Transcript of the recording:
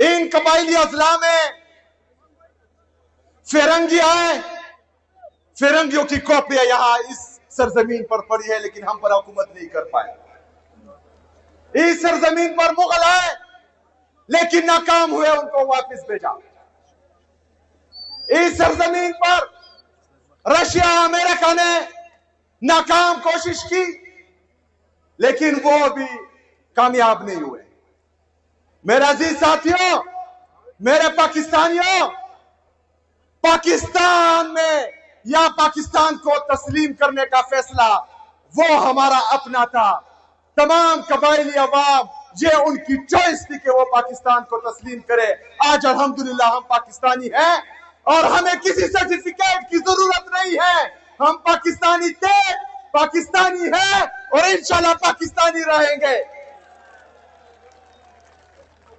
इन कबाइली अजला में फिरंगी आए, फिरंगियों की कॉपियां यहां इस सरजमीन पर पड़ी है, लेकिन हम पर हुकूमत नहीं कर पाए। इस सरजमीन पर मुगल आए लेकिन नाकाम हुए, उनको वापस भेजा। इस सरजमीन पर रशिया अमेरिका ने नाकाम कोशिश की लेकिन वो भी कामयाब नहीं हुए। मेरे अजीज साथियों, मेरे पाकिस्तानियों, पाकिस्तान में या पाकिस्तान को तस्लीम करने का फैसला वो हमारा अपना था। तमाम कबाइली अवाम ये उनकी चॉइस थी कि वो पाकिस्तान को तस्लीम करे। आज अल्हम्दुलिल्लाह हम पाकिस्तानी हैं और हमें किसी सर्टिफिकेट की जरूरत नहीं है। हम पाकिस्तानी थे, पाकिस्तानी हैं और इंशाल्लाह पाकिस्तानी रहेंगे।